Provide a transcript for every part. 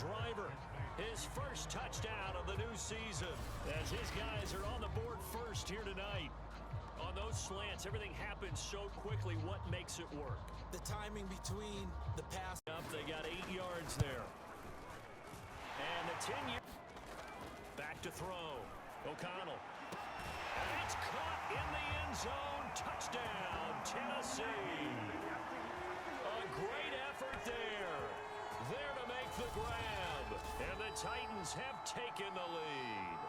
driver. His first touchdown of the new season as his guys are on the board first here tonight. On those slants, everything happens so quickly. What makes it work? The timing between the pass. They got 8 yards there. And the 10-yard. Back to throw. O'Connell. And it's caught in the end zone. Touchdown, Tennessee. A great effort there. There to make the grab. And the Titans have taken the lead.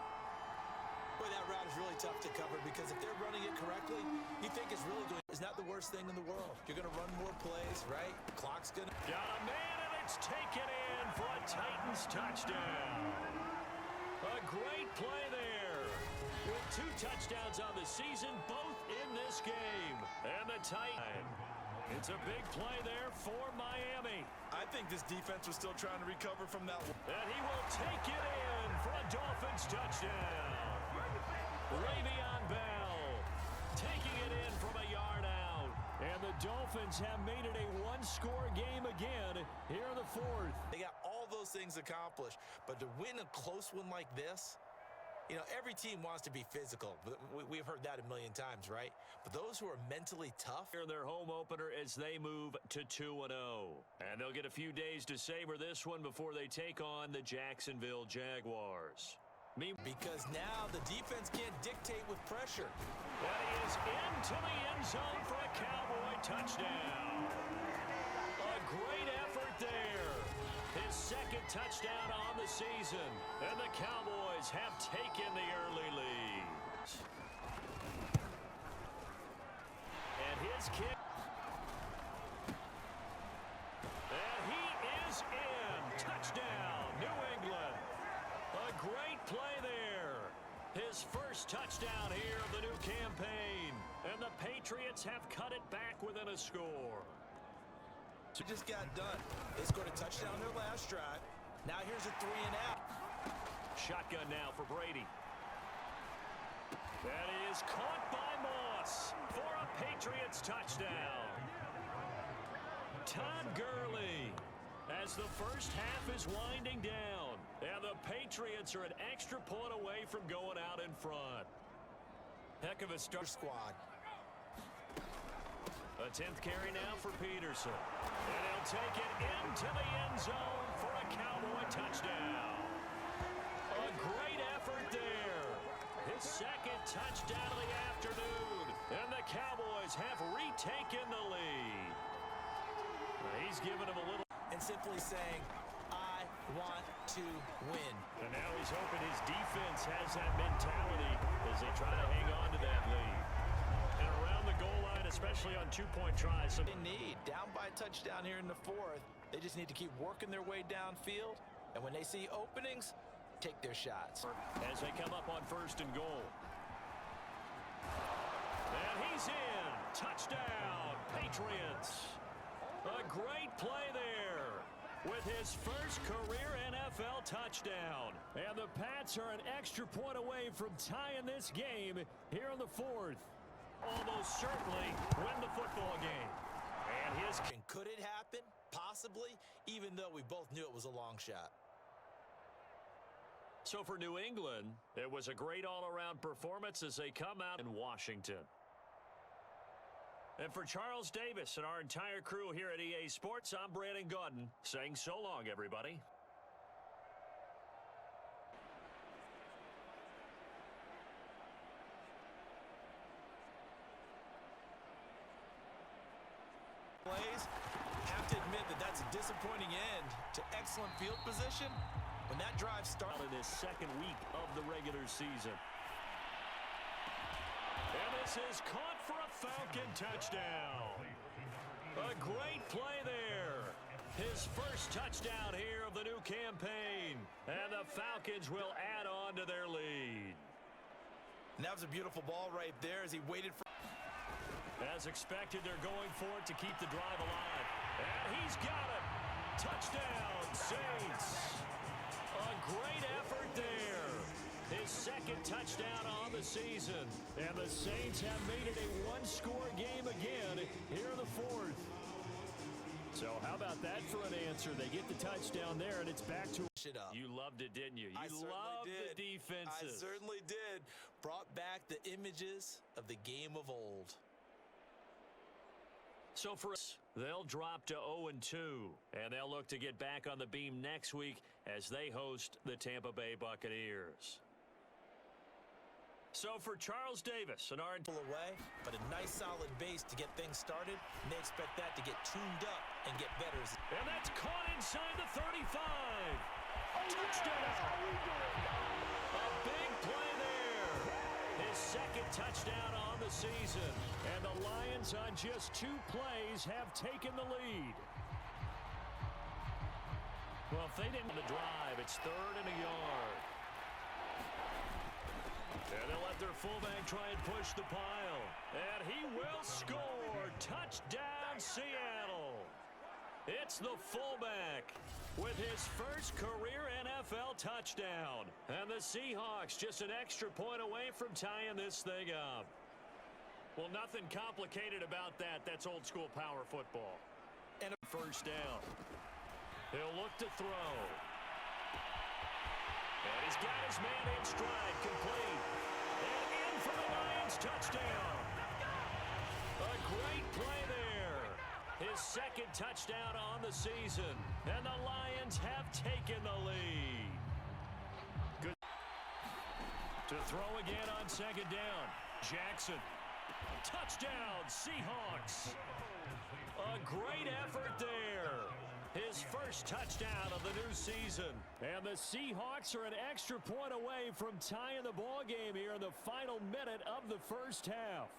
Boy, that route is really tough to cover because if they're running it correctly, you think it's really good. It's not the worst thing in the world. You're going to run more plays, right? Clock's going to... Got a man, and it's taken in for a Titans touchdown. A great play there. With 2 touchdowns on the season, both in this game. And the Titans. It's a big play there for Miami. I think this defense was still trying to recover from that one. And he will take it in for a Dolphins touchdown. Le'Veon Bell taking it in from a yard out. And the Dolphins have made it a one-score game again here in the 4th. They got all those things accomplished, but to win a close one like this, you know, every team wants to be physical. We've heard that a million times, right? But those who are mentally tough. Here in their home opener as they move to 2-0. And they'll get a few days to savor this one before they take on the Jacksonville Jaguars. Because now the defense can't dictate with pressure. That is into the end zone for a Cowboy touchdown. A great effort there. His second touchdown on the season. And the Cowboys have taken the early lead. And his kick. And he is in. Touchdown, New England. A great play there. His first touchdown here of the new campaign. And the Patriots have cut it back within a score. So just got done. They scored a touchdown their last drive. Now here's a 3-and-out. Shotgun now for Brady. That is caught by Moss for a Patriots touchdown. Todd Gurley as the first half is winding down. And the Patriots are an extra point away from going out in front. Heck of a start. Squad. A 10th carry now for Peterson. And he'll take it into the end zone for a Cowboy touchdown. A great effort there. His second touchdown of the afternoon. And the Cowboys have retaken the lead. He's given him a little. And simply saying, I want to win. And now he's hoping his defense has that mentality as they try to hang on to that lead. And around the goal line, especially on 2-point tries. They need, down by a touchdown here in the 4th, they just need to keep working their way downfield. And when they see openings, take their shots. As they come up on 1st and goal. And he's in. Touchdown, Patriots. A great play there with his first career NFL touchdown. And the Pats are an extra point away from tying this game here in the 4th. Almost certainly win the football game. And could it happen? Possibly, even though we both knew it was a long shot. So for New England, it was a great all-around performance as they come out in Washington. And for Charles Davis and our entire crew here at EA Sports, I'm Brandon Gaudin saying so long, everybody. Plays, have to admit that that's a disappointing end to excellent field position when that drive started in this second week of the regular season. And this is caught for a Falcon touchdown. A great play there. His first touchdown here of the new campaign. And the Falcons will add on to their lead. And that was a beautiful ball right there as he waited for. As expected, they're going for it to keep the drive alive. And he's got it. Touchdown, Saints. A great effort there. His second touchdown on the season. And the Saints have made it a one-score game again here in the 4th. So So how about that for an answer? They get the touchdown there, and it's back to Shit up. You loved it, didn't you? I You certainly loved did. the defenses. I certainly did. Brought back the images of the game of old. So for us, they'll drop to 0-2, and they'll look to get back on the beam next week as they host the Tampa Bay Buccaneers. So for Charles Davis, an R Pull away, but a nice solid base to get things started, and they expect that to get tuned up and get better. And that's caught inside the 35. Touchdown! A big play there. His second touchdown on the season. And the Lions on just 2 plays have taken the lead. Well, if they didn't drive, it's 3rd and a yard. And they'll let their fullback try and push the pile. And he will score. Touchdown, Seattle. It's the fullback with his first career NFL touchdown. And the Seahawks just an extra point away from tying this thing up. Well, nothing complicated about that. That's old school power football. And a first down. He'll look to throw. And he's got his man in stride, complete. And in for the Lions touchdown. A great play there. His second touchdown on the season. And the Lions have taken the lead. Good. To throw again on second down. Jackson. Touchdown, Seahawks. A great effort there. His first touchdown of the new season. And the Seahawks are an extra point away from tying the ball game here in the final minute of the first half.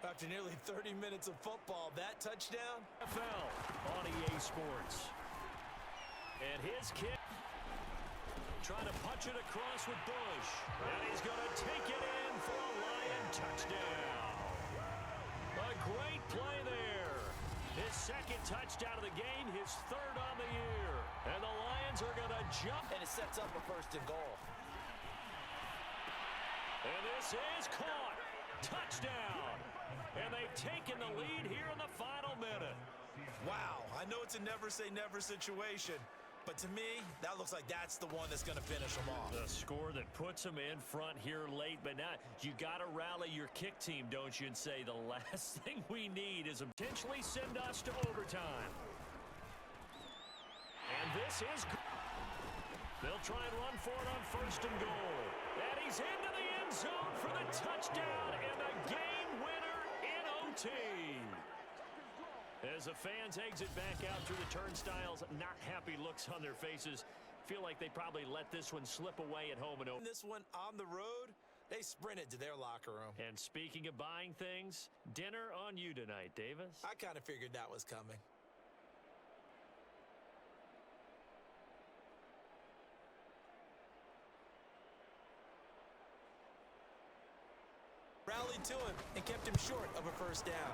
After nearly 30 minutes of football, that touchdown? NFL on EA Sports. And his kick. Trying to punch it across with Bush. And he's going to take it in for a Lion touchdown. A great play there. His second touchdown of the game, his 3rd on the year. And the Lions are going to jump. And it sets up a 1st and goal. And this is caught. Touchdown. And they've taken the lead here in the final minute. Wow, I know it's a never-say-never situation, but to me, that looks like that's the one that's going to finish them off. The score that puts them in front here late, but now you got to rally your kick team, don't you, and say the last thing we need is potentially send us to overtime. And this is good. They'll try and run for it on 1st and goal. And he's into the end zone for the touchdown and the game winner in OT. As the fans exit back out through the turnstiles, not happy looks on their faces. Feel like they probably let this one slip away at home. And this one on the road, they sprinted to their locker room. And speaking of buying things, dinner on you tonight, Davis. I kind of figured that was coming. Rallied to him and kept him short of a 1st down.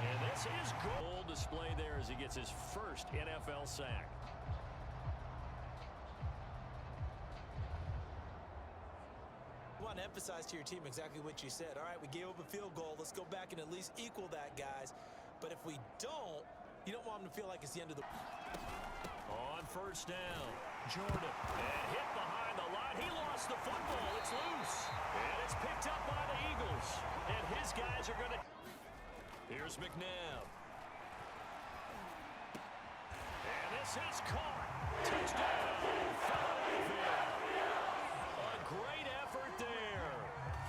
And this is goal display there as he gets his first NFL sack. I want to emphasize to your team exactly what you said. All right, we gave up a field goal. Let's go back and at least equal that, guys. But if we don't, you don't want them to feel like it's the end of the... On 1st down, Jordan. And hit behind the line. He lost the football. It's loose. And it's picked up by the Eagles. And his guys are going to... Here's McNabb. And this is caught. Touchdown, Philadelphia. A great effort there.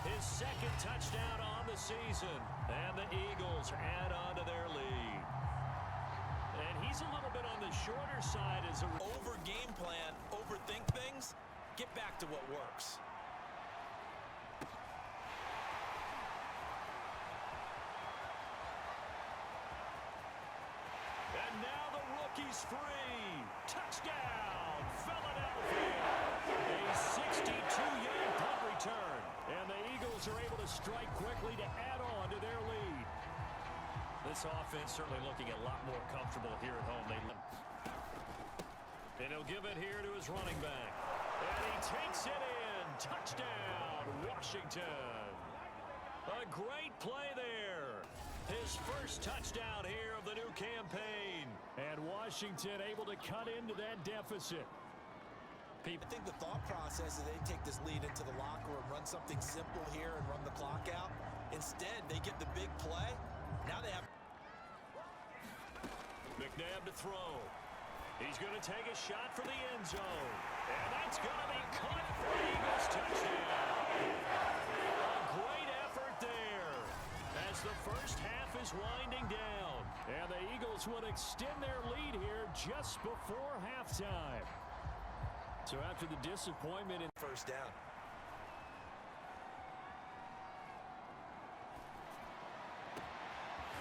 His second touchdown on the season. And the Eagles add on to their lead. And he's a little bit on the shorter side as a... Over game plan, overthink things, get back to what works. And now the rookie's free. Touchdown, Philadelphia. A 62-yard punt return. And the Eagles are able to strike quickly to add on to their lead. This offense certainly looking a lot more comfortable here at home. And he'll give it here to his running back. And he takes it in. Touchdown, Washington. A great play there. His first touchdown here of the new campaign. And Washington able to cut into that deficit. I think the thought process is they take this lead into the locker room, run something simple here and run the clock out. Instead, they get the big play. Now they have McNabb to throw. He's going to take a shot for the end zone. And that's going to be caught for an Eagles touchdown. A great effort there as the first half is winding down. And the Eagles will extend their lead here just before halftime. So after the disappointment in first down.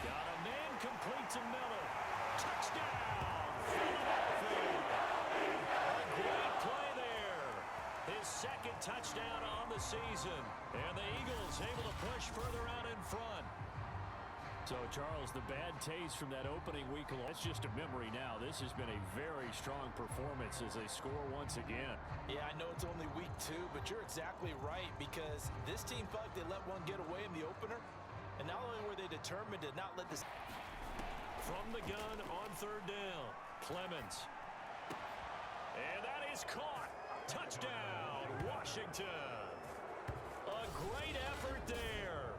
Got a man complete to Miller. Touchdown! Philadelphia! A great play there. His second touchdown on the season. And the Eagles able to push further out in front. So, Charles, the bad taste from that opening week, that's just a memory now. This has been a very strong performance as they score once again. Yeah, I know it's only week 2, but you're exactly right because this team felt like they let one get away in the opener. And not only were they determined to not let this... From the gun on third down, Clemens. And that is caught. Touchdown, Washington. A great effort there.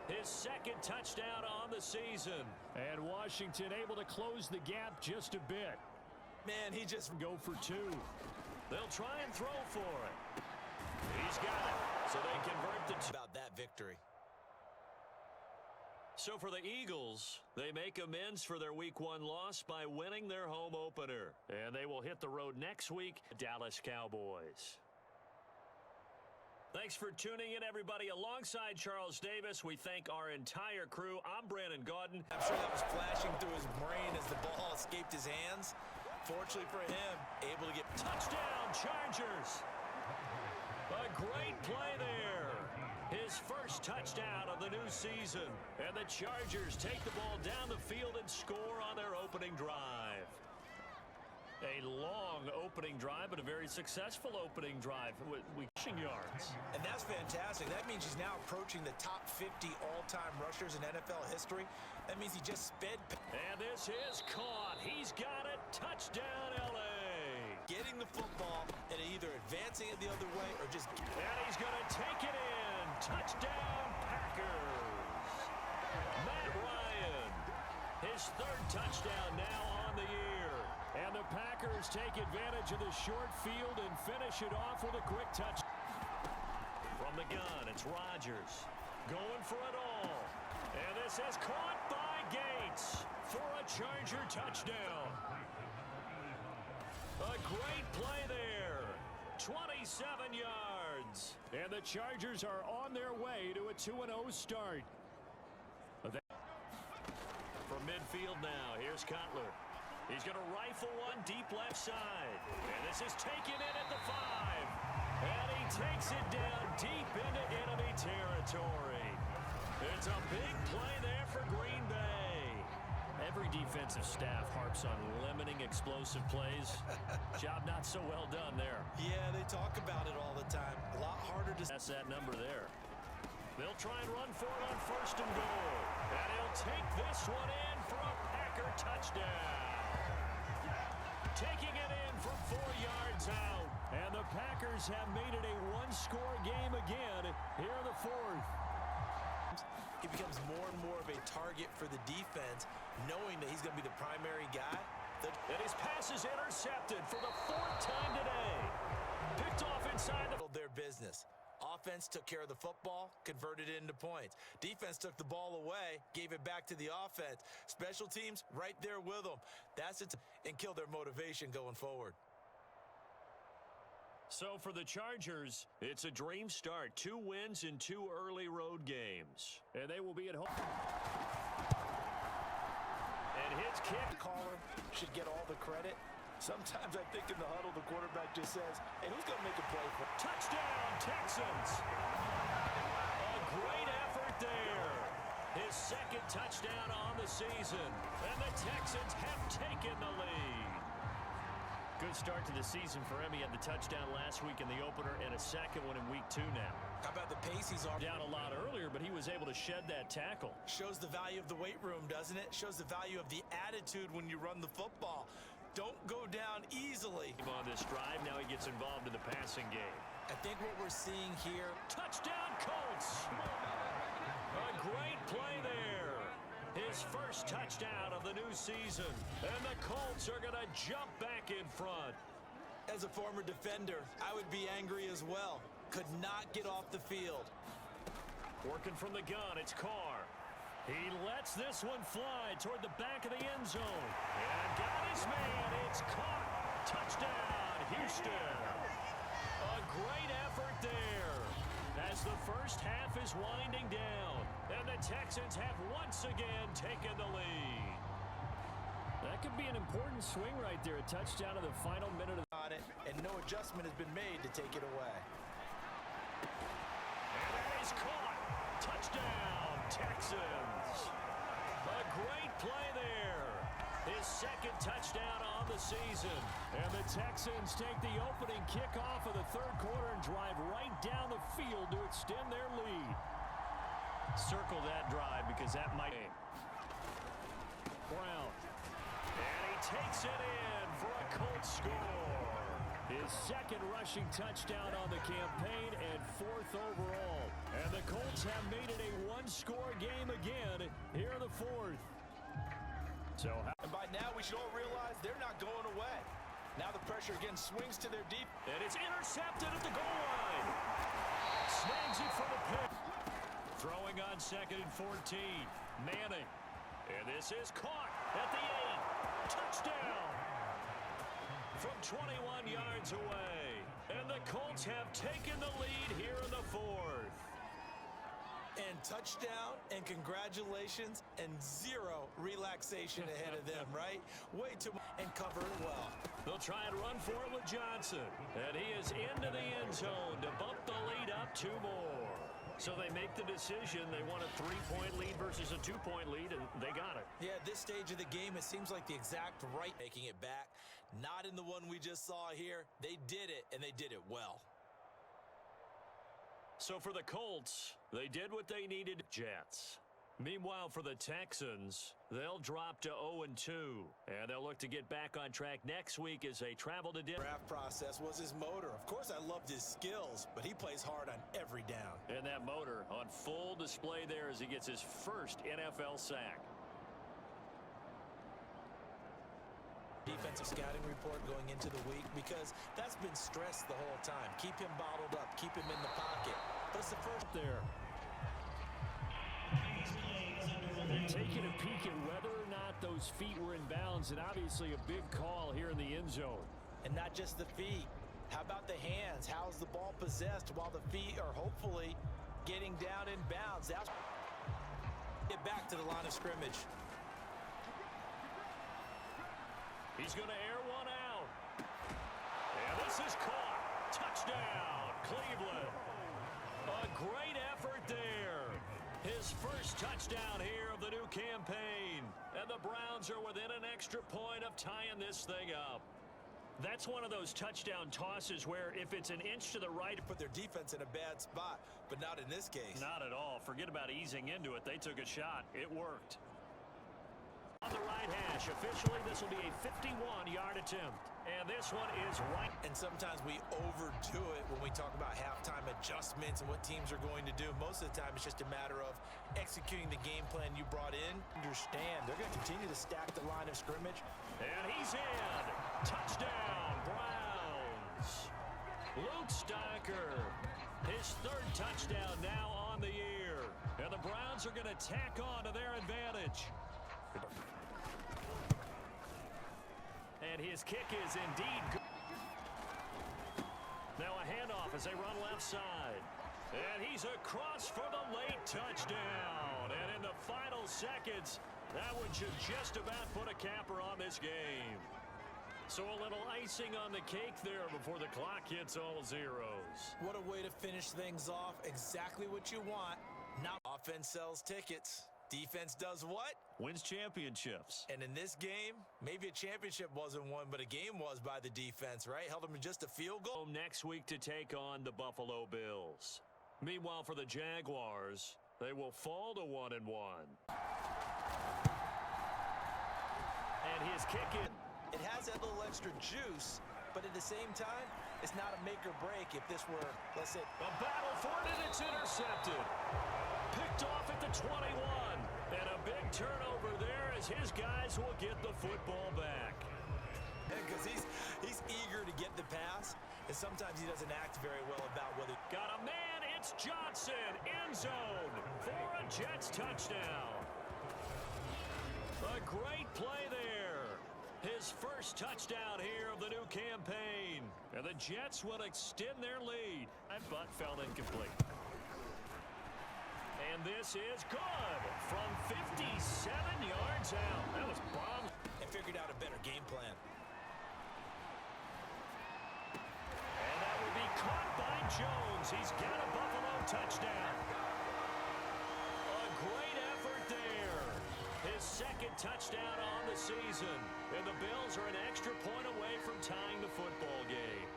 His second touchdown on the season. And Washington able to close the gap just a bit. Man, he just go for 2. They'll try and throw for it. He's got it. So they convert the about that victory. So for the Eagles, they make amends for their Week 1 loss by winning their home opener. And they will hit the road next week, Dallas Cowboys. Thanks for tuning in, everybody. Alongside Charles Davis, we thank our entire crew. I'm Brandon Gaudin. I'm sure that was flashing through his brain as the ball escaped his hands. Fortunately for him, able to get... Touchdown, Chargers! A great play there. His first touchdown of the new season. And the Chargers take the ball down the field and score on their opening drive. A long opening drive, but a very successful opening drive with rushing yards. And that's fantastic. That means he's now approaching the top 50 all-time rushers in NFL history. That means he just sped. And this is caught. He's got it. Touchdown, L.A. Getting the football and either advancing it the other way or just... And he's going to take it in. Touchdown, Packers. Matt Ryan. His third touchdown now on the year. And the Packers take advantage of the short field and finish it off with a quick touch. From the gun, it's Rodgers going for it all. And this is caught by Gates for a Charger touchdown. A great play there. 27 yards. And the Chargers are on their way to a 2-0 start. From midfield now, here's Cutler. He's going to rifle one deep left side. And this is taken in at the 5. And he takes it down deep into enemy territory. It's a big play there for Green Bay. Every defensive staff harps on limiting explosive plays. Job not so well done there. Yeah, they talk about it all the time. A lot harder to... That's that number there. They'll try and run for it on first and goal. And he'll take this one in for a Packer touchdown. Taking it in from 4 yards out. And the Packers have made it a one-score game again here in the 4th. He becomes more and more of a target for the defense, knowing that he's going to be the primary guy. And his pass is intercepted for the 4th time today. Picked off inside their business. Offense took care of the football, converted it into points. Defense took the ball away, gave it back to the offense. Special teams right there with them. That's it, and kill their motivation going forward. So for the Chargers, it's a dream start. 2 wins in 2 early road games. And they will be at home. And his kick. Caller should get all the credit. Sometimes I think in the huddle, the quarterback just says, hey, who's going to make a play for? Touchdown, Texans. A great effort there. His second touchdown on the season. And the Texans have taken the lead. Good start to the season for him. He had the touchdown last week in the opener and a second one in week 2 now. How about the pace he's on? Down a lot earlier, but he was able to shed that tackle. Shows the value of the weight room, doesn't it? Shows the value of the attitude when you run the football. Don't go down easily. On this drive, now he gets involved in the passing game. I think what we're seeing here. Touchdown, Colts! A great play there. His first touchdown of the new season. And the Colts are going to jump back in front. As a former defender, I would be angry as well. Could not get off the field. Working from the gun, it's Carr. He lets this one fly toward the back of the end zone. And got his man. It's caught. Touchdown, Houston. A great effort there. As the first half is winding down. And the Texans have once again taken the lead. That could be an important swing right there. A touchdown in the final minute. On it, and no adjustment has been made to take it away. And that is caught. Touchdown, Texans. A great play there. His second touchdown on the season. And the Texans take the opening kickoff of the third quarter and drive right down the field to extend their lead. Circle that drive because that might... Brown. And he takes it in for a Colts score. His second rushing touchdown on the campaign and 4th overall. And the Colts have made it a one-score game again here in the 4th. So, and by now we should all realize they're not going away. Now the pressure again swings to their deep. And it's intercepted at the goal line. Snags it for the pick. Throwing on 2nd and 14. Manning. And this is caught at the 8. Touchdown. From 21 yards away. And the Colts have taken the lead here in the 4th. And touchdown and congratulations and zero relaxation ahead of them, right? Way too much and cover it well. They'll try and run for it with Johnson. And he is into the end zone to bump the lead up 2 more. So they make the decision. They want a 3-point lead versus a 2-point lead, and they got it. Yeah, at this stage of the game, it seems like the exact right making it back. Not in the one we just saw here. They did it, and they did it well. So for the Colts, they did what they needed. Jets. Meanwhile, for the Texans, they'll drop to 0-2. And they'll look to get back on track next week as they travel to draft process was his motor. Of course, I loved his skills, but he plays hard on every down. And that motor on full display there as he gets his first NFL sack. Defensive scouting report going into the week because that's been stressed the whole time. Keep him bottled up. Keep him in the pocket. But it's the first there. They're taking a peek at whether or not those feet were in bounds, and obviously a big call here in the end zone. And not just the feet. How about the hands? How's the ball possessed while the feet are hopefully getting down in bounds? That's get back to the line of scrimmage. He's going to air one out. And this is caught. Touchdown, Cleveland. A great effort there. His first touchdown here of the new campaign. And the Browns are within an extra point of tying this thing up. That's one of those touchdown tosses where if it's an inch to the right, put their defense in a bad spot, but not in this case. Not at all. Forget about easing into it. They took a shot. It worked. On the right hash, officially this will be a 51-yard attempt. And this one is right. And sometimes we overdo it when we talk about halftime adjustments and what teams are going to do. Most of the time it's just a matter of executing the game plan you brought in. Understand, they're going to continue to stack the line of scrimmage. And he's in. Touchdown, Browns. Luke Stocker, his 3rd touchdown now on the year. And the Browns are going to tack on to their advantage. And his kick is indeed good. Now a handoff as they run left side. And he's across for the late touchdown. And in the final seconds, that one should just about put a capper on this game. So a little icing on the cake there before the clock hits all zeros. What a way to finish things off. Exactly what you want. Now offense sells tickets. Defense does what? wins championships. And in this game, maybe a championship wasn't won, but a game was by the defense, right? Held them in just a field goal. Next week to take on the Buffalo Bills. Meanwhile, for the Jaguars, they will fall to 1-1. And his kick in. It has that little extra juice, but at the same time, it's not a make or break if this were, let's say, a battle for it, and it's intercepted. Picked off at the 21. And a big turnover there as his guys will get the football back. Because he's eager to get the pass, and sometimes he doesn't act very well about whether. Got a man, it's Johnson, end zone for a Jets touchdown. A great play there. His first touchdown here of the new campaign. And the Jets will extend their lead. But fell incomplete. And this is good from 57 yards out. That was bomb. And figured out a better game plan. And that will be caught by Jones. He's got a Buffalo touchdown. A great effort there. His second touchdown on the season. And the Bills are an extra point away from tying the football game.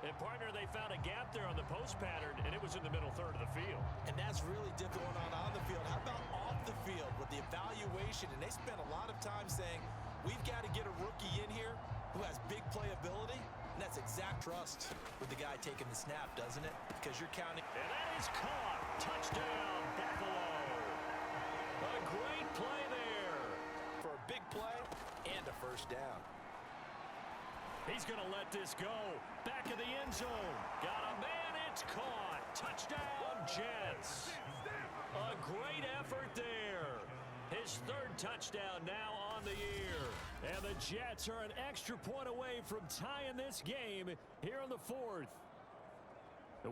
And, partner, they found a gap there on the post pattern, and it was in the middle third of the field. And that's really difficult on the field. How about off the field with the evaluation? And they spent a lot of time saying, we've got to get a rookie in here who has big playability. And that's exact trust with the guy taking the snap, doesn't it? Because you're counting. And that is caught. Touchdown, Buffalo. A great play there. For a big play and a first down. He's going to let this go. Back of the end zone. Got a man. It's caught. Touchdown, Jets. A great effort there. His third touchdown now on the year. And the Jets are an extra point away from tying this game here in the fourth.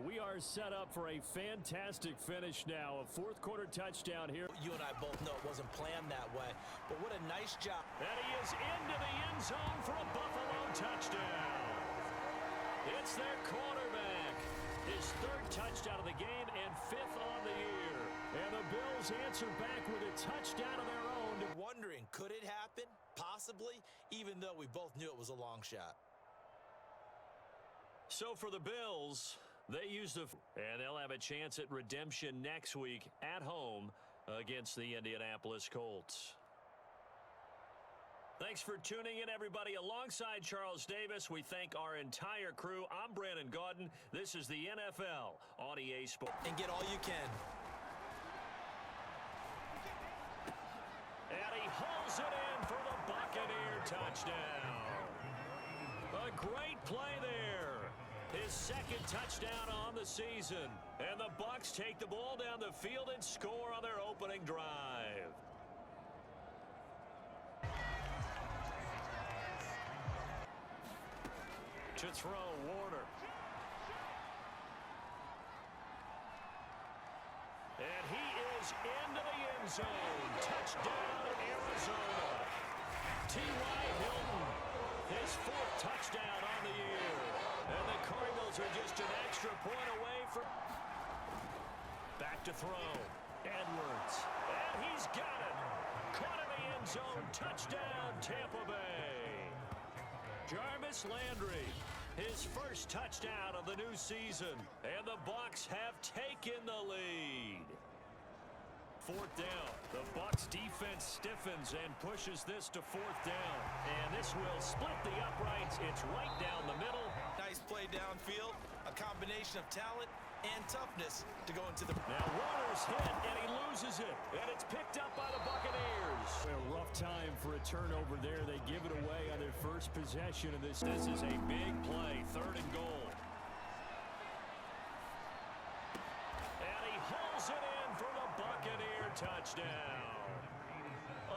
We are set up for a fantastic finish now. A fourth quarter touchdown here. You and I both know it wasn't planned that way, but what a nice job. And he is into the end zone for a Buffalo touchdown. It's their quarterback. His third touchdown of the game and fifth on the year. And the Bills answer back with a touchdown of their own. Wondering, could it happen? Possibly, even though we both knew it was a long shot. So for the Bills, they use and they'll have a chance at redemption next week at home against the Indianapolis Colts. Thanks for tuning in, everybody. Alongside Charles Davis, we thank our entire crew. I'm Brandon Gaudin. This is the NFL on EA Sports. And get all you can. And he hauls it in for the Buccaneer touchdown. A great play there. His second touchdown on the season. And the Bucs take the ball down the field and score on their opening drive. To throw, Warner. And he is into the end zone. Touchdown, Arizona. T.Y. Hilton, his fourth touchdown on the year. And the Cardinals are just an extra point away from. Back to throw. Edwards. And he's got it. Caught in the end zone. Touchdown, Tampa Bay. Jarvis Landry, his first touchdown of the new season. And the Bucs have taken the lead. Fourth down. The Bucs defense stiffens and pushes this to fourth down. And this will split the uprights. It's right down the middle. Nice play downfield. A combination of talent and toughness to go into the. Now Warner's hit, and he loses it. And it's picked up by the Buccaneers. A rough time for a turnover there. They give it away on their first possession of this. This is a big play. Third and goal. And he hauls it in for the Buccaneer touchdown.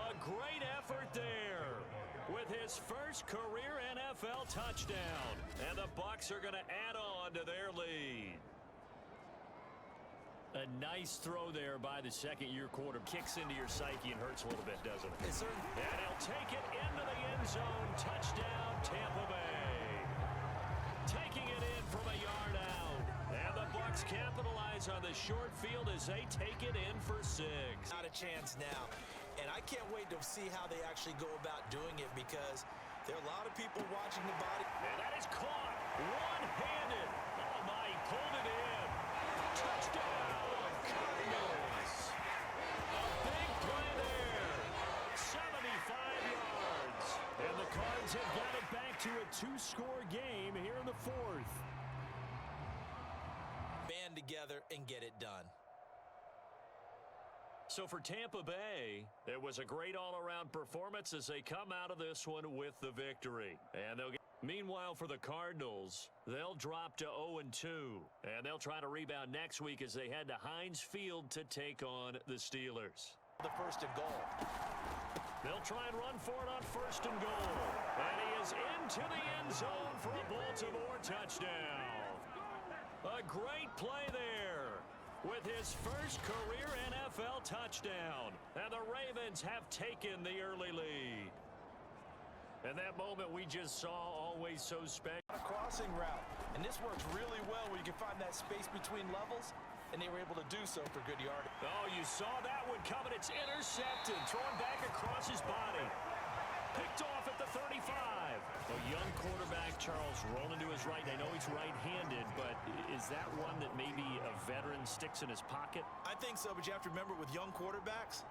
A great effort there with his first career NFL touchdown. And the Bucs are going to add on to their lead. A nice throw there by the second-year quarter. Kicks into your psyche and hurts a little bit, doesn't it? Yes, sir. And he'll take it into the end zone. Touchdown, Tampa Bay. Taking it in from a yard out. And the Bucs capitalize on the short field as they take it in for 6. Not a chance now. And I can't wait to see how they actually go about doing it because there are a lot of people watching the body. And that is caught one-handed. Oh, my, he pulled it in. Touchdown, Cardinals. A big play there. 75 yards. And the Cards have got it back to a two-score game here in the fourth. Band together and get it done. So for Tampa Bay, it was a great all-around performance as they come out of this one with the victory. And they'll get. Meanwhile, for the Cardinals, they'll drop to 0-2. And they'll try to rebound next week as they head to Heinz Field to take on the Steelers. The first and goal. They'll try and run for it on first and goal. And he is into the end zone for a Baltimore touchdown. A great play there with his first career NFL touchdown. And the Ravens have taken the early lead. And that moment we just saw, always so special. A crossing route. And this works really well where you can find that space between levels. And they were able to do so for good yardage. Oh, you saw that one coming. It's intercepted. Thrown back across his body. Picked off at the 35. A young quarterback, Charles, rolling to his right. I know he's right-handed, but is that one that maybe a veteran sticks in his pocket? I think so, but you have to remember with young quarterbacks,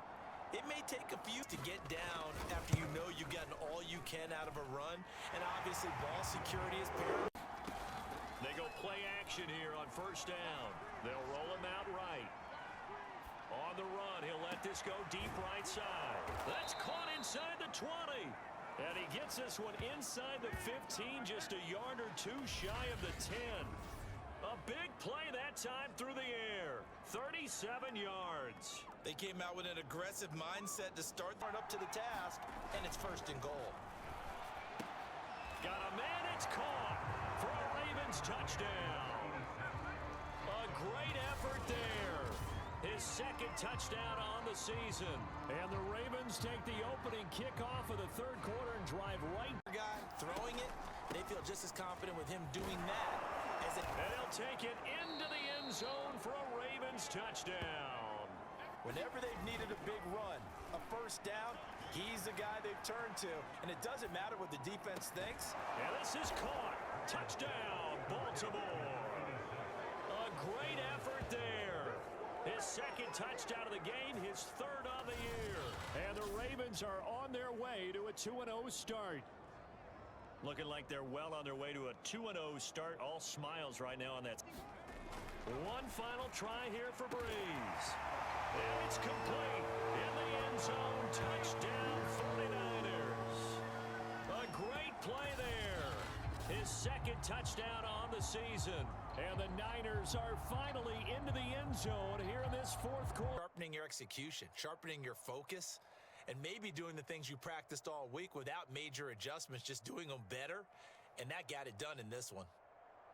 it may take a few to get down after you know you've gotten all you can out of a run. And obviously ball security is paramount. They go play action here on first down. They'll roll him out right. On the run, he'll let this go deep right side. That's caught inside the 20. And he gets this one inside the 15, just a yard or two shy of the 10. A big play that time through the air. 37 yards. They came out with an aggressive mindset to start up to the task, and it's first and goal. Got a man, it's caught for a Ravens touchdown. A great effort there. His second touchdown on the season. And the Ravens take the opening kickoff of the third quarter and drive right. Guy throwing it, they feel just as confident with him doing that as it. And he'll take it into the end zone for a Ravens touchdown. Whenever they've needed a big run, a first down, he's the guy they've turned to. And it doesn't matter what the defense thinks. And this is caught. Touchdown, Baltimore. A great effort there. His second touchdown of the game, his third on the year. And the Ravens are on their way to a 2-0 start. Looking like they're well on their way to a 2-0 start. All smiles right now on that. One final try here for Breeze. And it's complete. In the end zone, touchdown 49ers. A great play there. His second touchdown on the season. And the Niners are finally into the end zone here in this fourth quarter. Sharpening your execution, sharpening your focus, and maybe doing the things you practiced all week without major adjustments, just doing them better. And that got it done in this one.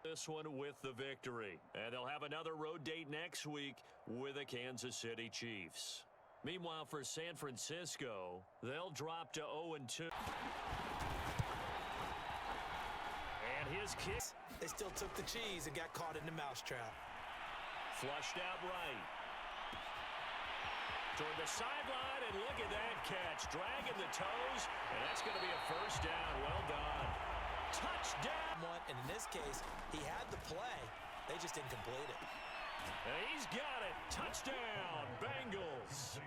This one with the victory. And they'll have another road date next week with the Kansas City Chiefs. Meanwhile, for San Francisco, they'll drop to 0-2. And his kick. They still took the cheese and got caught in the mousetrap. Flushed out right. Toward the sideline, and look at that catch. Dragging the toes, and that's going to be a first down. Well done. Touchdown. And in this case, he had the play. They just didn't complete it. And he's got it. Touchdown, Bengals.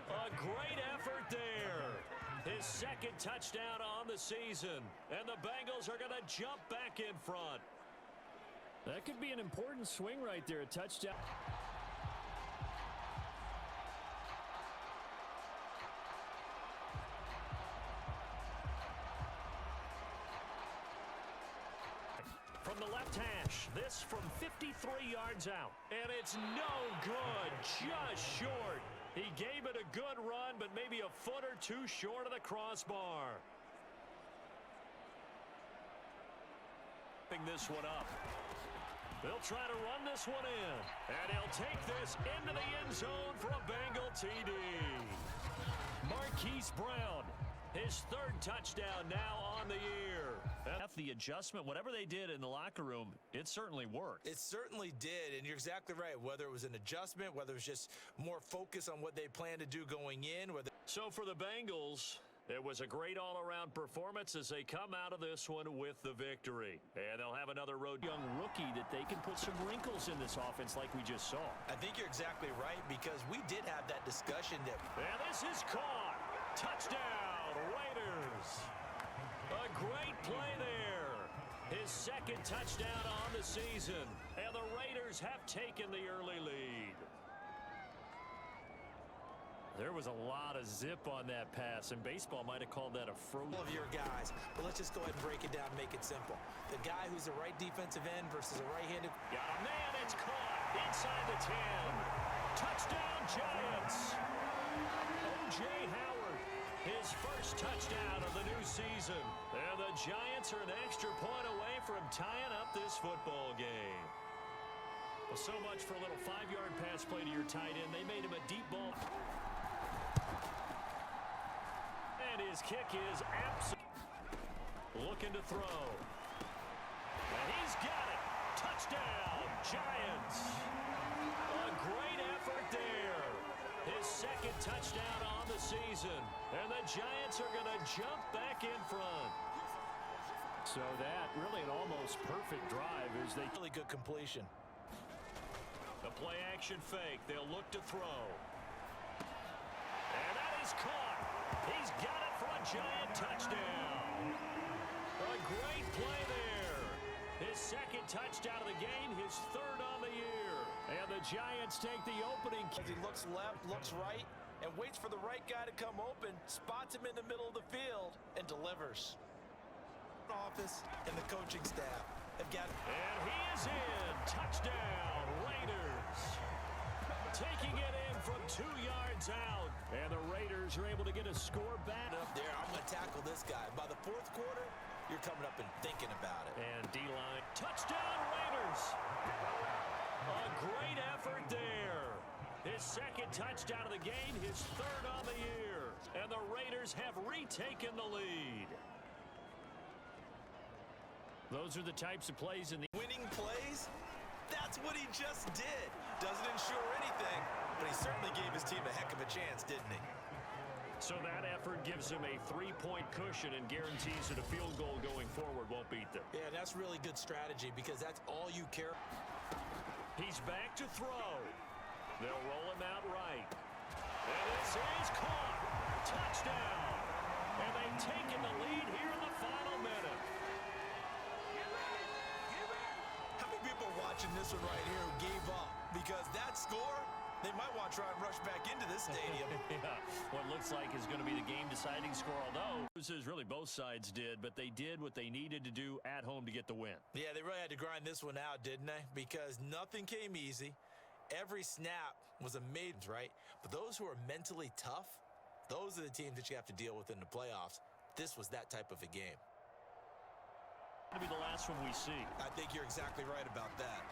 A great effort there. His second touchdown on the season. And the Bengals are going to jump back in front. That could be an important swing right there. A touchdown. From the left hash, this from 53 yards out. And it's no good, just short. He gave it a good run, but maybe a foot or two short of the crossbar. Picking this one up. They'll try to run this one in. And he'll take this into the end zone for a Bengal TD. Marquise Brown His third touchdown now on the year. The adjustment, whatever they did in the locker room, it certainly worked. It certainly did, and you're exactly right. Whether it was an adjustment, whether it was just more focus on what they plan to do going in. So for the Bengals, it was a great all-around performance as they come out of this one with the victory. And they'll have another young rookie that they can put some wrinkles in this offense like we just saw. I think you're exactly right because we did have that discussion that... And this is caught. Touchdown, Raiders. A great play there. His second touchdown on the season. And the Raiders have taken the early lead. There was a lot of zip on that pass, and baseball might have called that a frozen. All of your guys, but let's just go ahead and break it down and make it simple. The guy who's the right defensive end versus a right-handed. Got a man, it's caught inside the 10. Touchdown, Giants. O.J. Howard, his first touchdown of the new season. And the Giants are an extra point away from tying up this football game. Well, so much for a little 5-yard pass play to your tight end. They made him a deep ball. And his kick is absolutely looking to throw. And he's got it. Touchdown, Giants. A great effort there. His second touchdown on the season. And the Giants are going to jump back in front. So that really an almost perfect drive as they... Really good completion. The play action fake. They'll look to throw. And that is caught. He's got it for a Giant touchdown. A great play there. His second touchdown of the game, his third on the year. And the Giants take the opening. As he looks left, looks right, and waits for the right guy to come open, spots him in the middle of the field, and delivers. Office and the coaching staff have got. And he is in. Touchdown, Raiders. Taking it in from 2 yards out. And the Raiders are able to get a score back. Up there, I'm going to tackle this guy. By the fourth quarter, you're coming up and thinking about it. And D-line. Touchdown, Raiders. A great effort there. His second touchdown of the game, his third on the year. And the Raiders have retaken the lead. Those are the types of plays in the... Winning plays? That's what he just did. Doesn't ensure anything, but he certainly gave his team a heck of a chance, didn't he? So that effort gives him a 3-point cushion and guarantees that a field goal going forward won't beat them. Yeah, that's really good strategy because that's all you care. He's back to throw. They'll roll him out right. And this is caught. Touchdown. And they've taken the lead here in the final minute. How many people are watching this one right here who gave up? Because that score, they might want to try and rush back into this stadium. Yeah, what looks like is going to be the game-deciding score, although this is really both sides did, but they did what they needed to do at home to get the win. Yeah, they really had to grind this one out, didn't they? Because nothing came easy. Every snap was amazing, right? But those who are mentally tough, those are the teams that you have to deal with in the playoffs. This was that type of a game. Going to be the last one we see. I think you're exactly right about that.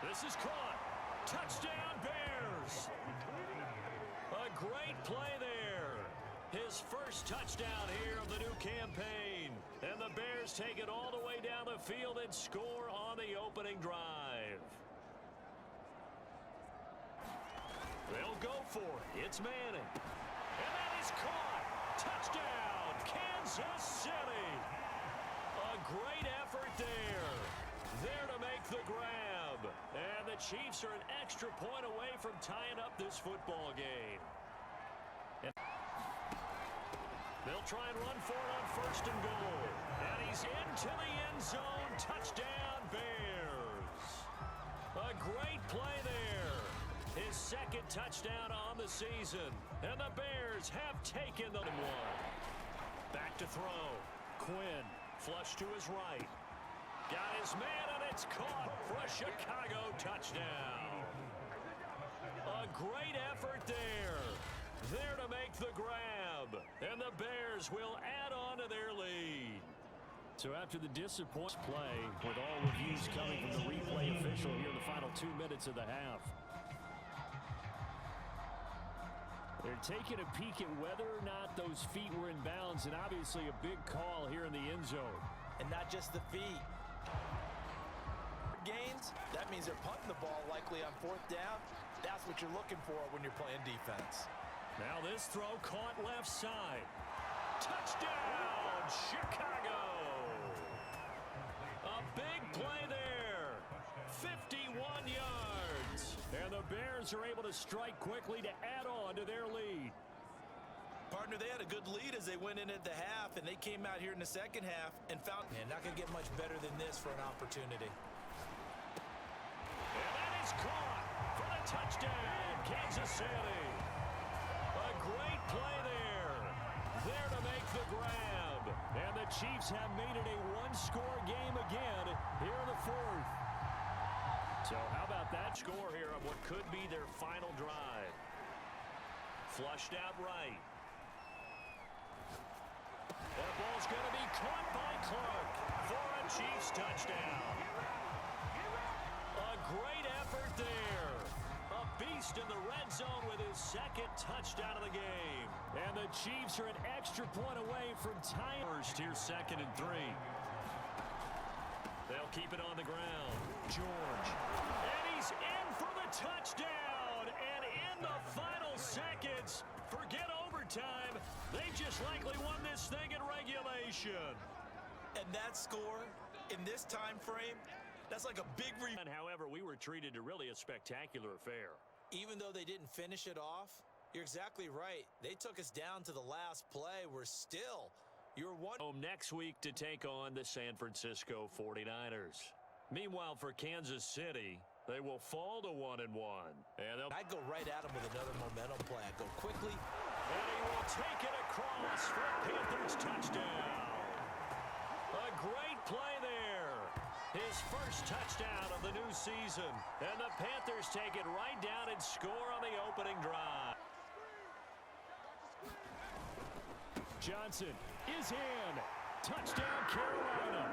This is caught. Touchdown, Bears. A great play there. His first touchdown here of the new campaign. And the Bears take it all the way down the field and score on the opening drive. They'll go for it. It's Manning. And that is caught. Touchdown, Kansas City. A great effort there. There to make the grab. And the Chiefs are an extra point away from tying up this football game. And they'll try and run for it on first and goal. And he's into the end zone. Touchdown, Bears. A great play there. His second touchdown on the season. And the Bears have taken the one. Back to throw. Quinn, flush to his right. Got his man, and it's caught for a Chicago touchdown. A great effort there. There to make the grab. And the Bears will add on to their lead. So after the disappointing play, with all reviews coming from the replay official here in the final 2 minutes of the half. They're taking a peek at whether or not those feet were in bounds, and obviously a big call here in the end zone. And not just the feet. Gains, that means they're punting the ball likely on 4th down. That's what you're looking for when you're playing defense. Now this throw caught left side. Touchdown, Chicago! A big play there. 51 yards. And the Bears are able to strike quickly to add on to their lead. Partner, they had a good lead as they went in at the half, and they came out here in the second half and found, man, not going to get much better than this for an opportunity. And that is caught for the touchdown, Kansas City. A great play there. There to make the grab. And the Chiefs have made it a one-score game again here in the 4th. So how about that score here on what could be their final drive? Flushed out right. That ball's going to be caught by Clark for a Chiefs touchdown. A great effort there. A beast in the red zone with his second touchdown of the game. And the Chiefs are an extra point away from tying. First, here's 2nd and 3. They'll keep it on the ground. George. And he's in for the touchdown. And in the final seconds, forget overtime. They just likely won this thing in regulation. And that score in this time frame, that's like a big And however, we were treated to really a spectacular affair. Even though they didn't finish it off, you're exactly right. They took us down to the last play. We're still, you're one. Home next week to take on the San Francisco 49ers. Meanwhile, for Kansas City, they will fall to 1-1. And I'd go right at them with another momentum play. I'd go quickly. And he will take it across for Panthers touchdown. A great play there. His first touchdown of the new season. And the Panthers take it right down and score on the opening drive. Johnson is in. Touchdown, Carolina.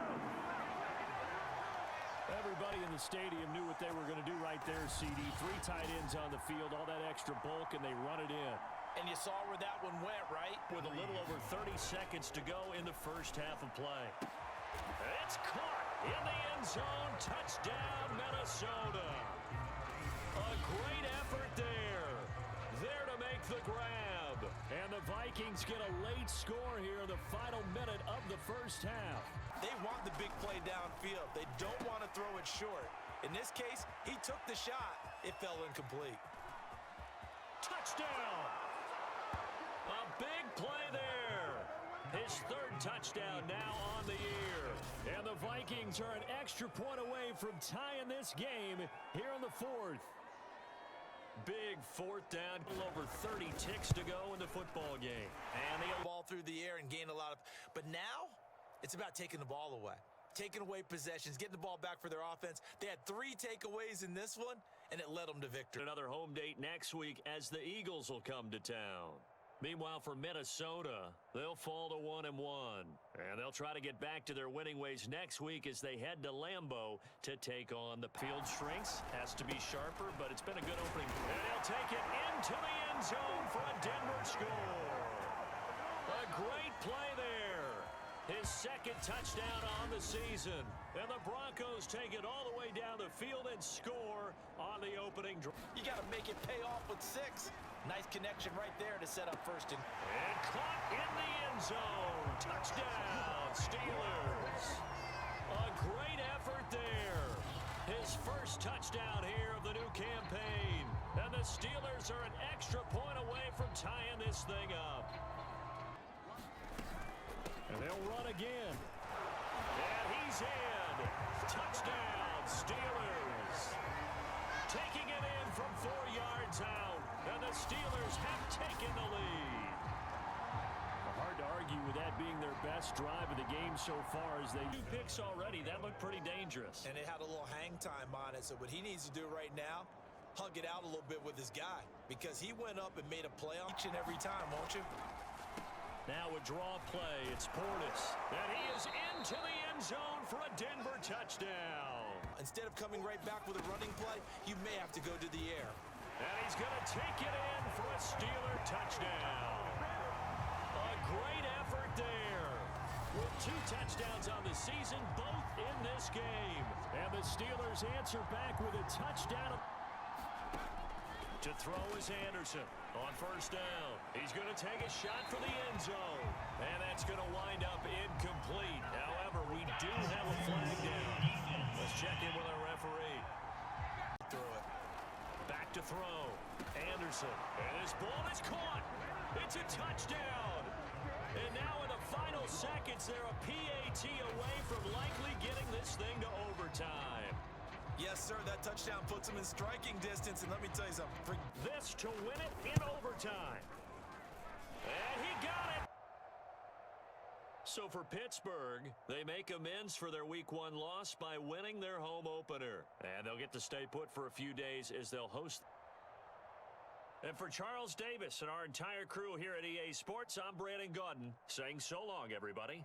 Everybody in the stadium knew what they were going to do right there, CD. 3 tight ends on the field, all that extra bulk, and they run it in. And you saw where that one went, right? With a little over 30 seconds to go in the first half of play. It's caught in the end zone. Touchdown, Minnesota. A great effort there. There to make the grab. And the Vikings get a late score here in the final minute of the first half. They want the big play downfield. They don't want to throw it short. In this case, he took the shot. It fell incomplete. Touchdown. A big play there. His 3rd touchdown now on the year. And the Vikings are an extra point away from tying this game here in the 4th. Big 4th down. A little over 30 ticks to go in the football game. And they ball through the air and gain a lot of. But now, it's about taking the ball away. Taking away possessions, getting the ball back for their offense. They had 3 takeaways in this one, and it led them to victory. Another home date next week as the Eagles will come to town. Meanwhile, for Minnesota, they'll fall to 1-1. And they'll try to get back to their winning ways next week as they head to Lambeau to take on the field shrinks. Has to be sharper, but it's been a good opening. And he'll take it into the end zone for a Denver score. A great play there. His 2nd touchdown on the season. And the Broncos take it all the way down the field and score on the opening drive. You got to make it pay off with 6. Nice connection right there to set up 1st and caught in the end zone. Touchdown, Steelers. A great effort there. His first touchdown here of the new campaign. And the Steelers are an extra point away from tying this thing up. And they'll run again. And he's in. Touchdown, Steelers. Taking it in from 4 yards out. And the Steelers have taken the lead. Hard to argue with that being their best drive of the game so far as they 2 picks already. That looked pretty dangerous. And it had a little hang time on it. So what he needs to do right now, hug it out a little bit with his guy. Because he went up and made a play each and every time, won't you? Now a draw play. It's Portis. And he is into the end zone for a Denver touchdown. Instead of coming right back with a running play, you may have to go to the air. And he's going to take it in for a Steeler touchdown. A great effort there. With 2 touchdowns on the season, both in this game. And the Steelers answer back with a touchdown. To throw is Anderson on first down. He's going to take a shot for the end zone. And that's going to wind up incomplete. However, we do have a flag down. Let's check in with our referee. Throw it. Back to throw. Anderson. And this ball is caught. It's a touchdown. And now in the final seconds, they're a PAT away from likely getting this thing to overtime. Yes, sir, that touchdown puts them in striking distance, and let me tell you something. This to win it in overtime. And he got it. So for Pittsburgh, they make amends for their Week 1 loss by winning their home opener. And they'll get to stay put for a few days as they'll host. And for Charles Davis and our entire crew here at EA Sports, I'm Brandon Gaudin saying so long, everybody.